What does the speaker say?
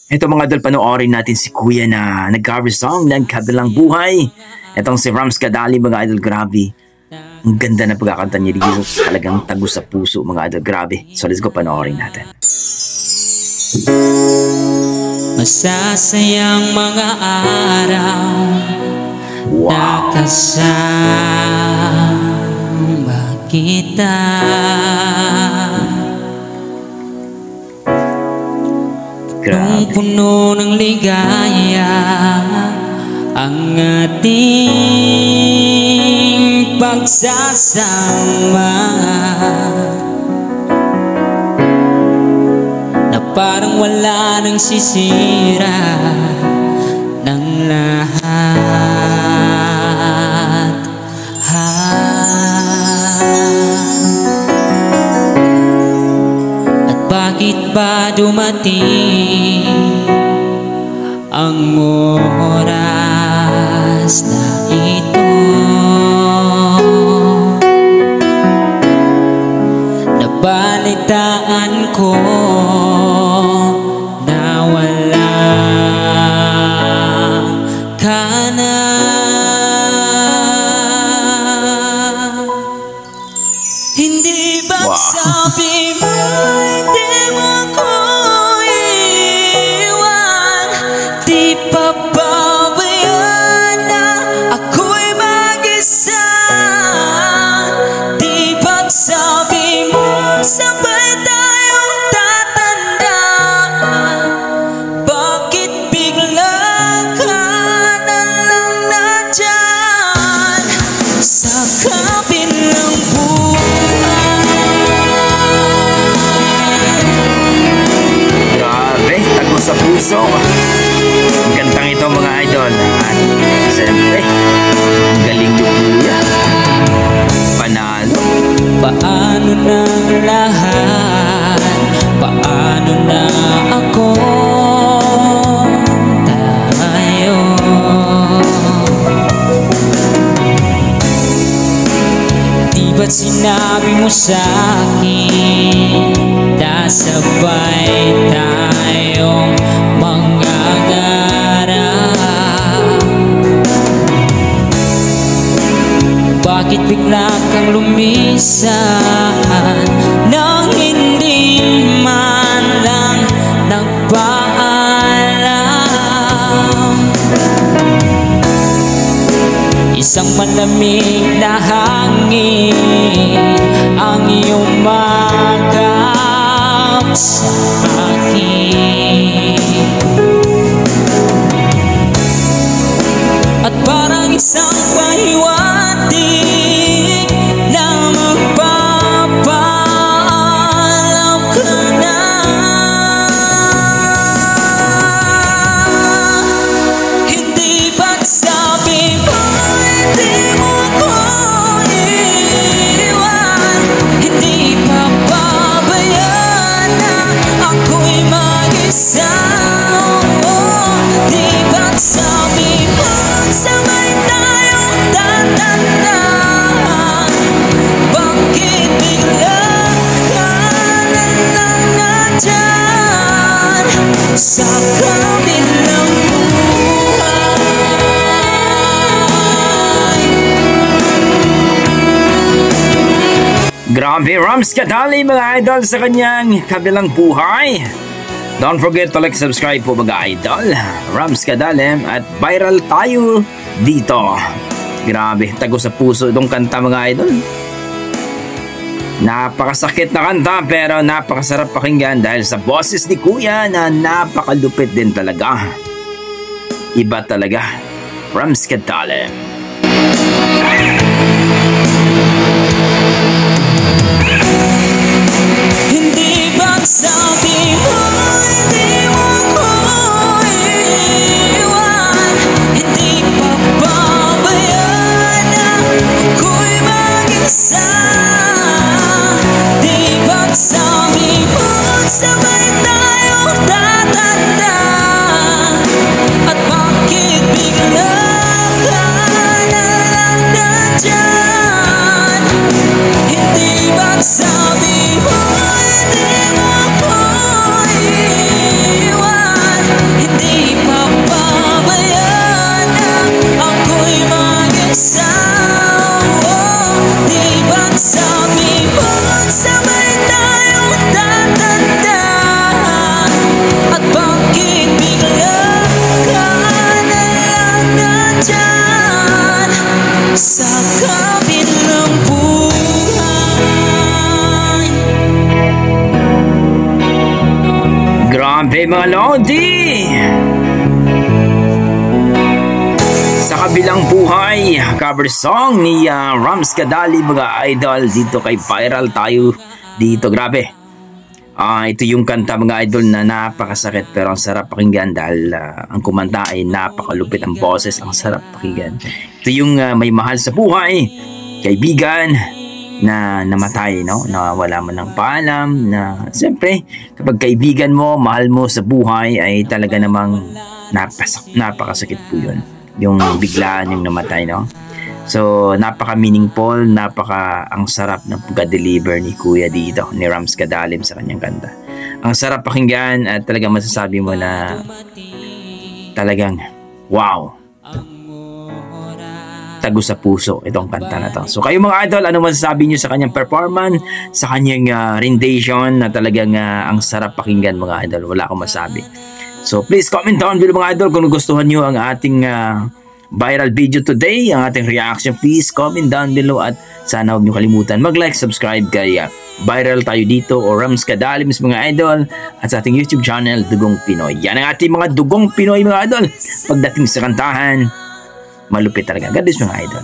Ito mga idol, panoorin natin si Kuya na nag-cover song ng Kabilang Buhay. Itong si Rams Kadali mga idol, grabe. Ang ganda na pagkakanta niya dito. Talagang tagos sa puso mga idol, grabe. So let's go, panoorin natin. Masasayang mga araw na kasama kita. Nung puno ng ligaya ang ating pagsasama, na parang wala nang sisira ng lahat. At bakit ba dumating ang oras na ito? Nabalitaan ko na wala ka na. Hindi ba sabi mo hindi mo ko iwan? Di pa babayan na ako'y mag-isa? Di ba sabi mo sabay tayong tatanda? Bakit bigla ka na lang nandyan sa kabilang buhay? Grabe, tagos sa puso. Ang kantang ito mga idol. At siyempre, ang galing ni Kuya. Panalo. Paano na lahat? Paano na ako? Tayo. Di ba't sinabi mo sa'kin na sabay tayong mangangarap? Bakit bigla kang lumisan nang hindi man lang nagpaalam? Isang malamig na hangin ang iyong magap sa akin, at parang isang pahiwatig na magpapaalam ka na. Hindi ba't sabi mo hindi mo ko iwan? Hindi pa babayan na ako'y mag-isa? Di ba't sabi mo sabay tayong tatanda? Bakit bigla ka na lang nandyan sa kabilang buhay? Grabe, Rams Kadali mga idol sa kanyang Kabilang Buhay. Don't forget to like, subscribe po mga idol. Rams Kadali at viral tayo dito. Grabe, tagos sa puso itong kanta mga idol. Napakasakit na kanta pero napakasarap pakinggan dahil sa boses ni Kuya na napakalupit din talaga. Iba talaga. Rams Kadali. Hindi ba sabi mo hindi mo ko iwan? Hindi pa babayan na ako'y mag-isa? Di ba sabi mo sabay tayong tatanda? At bakit bigla ka na lang nandyan? Hindi ba sabi mo hindi mo ko iwan? mga Lodi! Sa kabilang buhay, cover song ni Rams Kadali mga idol. Dito kay Viral Tayo dito. Grabe. Ito yung kanta mga idol na napakasakit pero ang sarap pakinggan dahil ang kumanta ay napakalupit ang boses. Ang sarap pakinggan. Ito yung may mahal sa buhay, kaibigan na namatay, no? Na wala mo ng paalam. Na siyempre, kapag kaibigan mo, mahal mo sa buhay ay talaga namang napakasakit po yun. Yung biglaan yung namatay, no? So, napaka-meaningful, ang sarap ng pagka-deliver ni Kuya dito, ni Rams Kadalim sa kanyang kanta. Ang sarap pakinggan at talagang masasabi mo na talagang, wow! Tago sa puso itong kanta na to. So, kayo mga idol, ano masasabi nyo sa kanyang performance, sa kanyang rendition na talagang ang sarap pakinggan mga idol? Wala akong masabi. So, please comment down below mga idol kung gustuhan nyo ang ating viral video today, ang ating reaction. Please comment down below at sana huwag nyo kalimutan mag-like, subscribe kay Viral Tayo dito o Rams Kadalim mga idol at sa ating YouTube channel, Dugong Pinoy. Yan ang ating mga Dugong Pinoy mga idol. Pagdating sa kantahan, malupit talaga. God bless mga idol.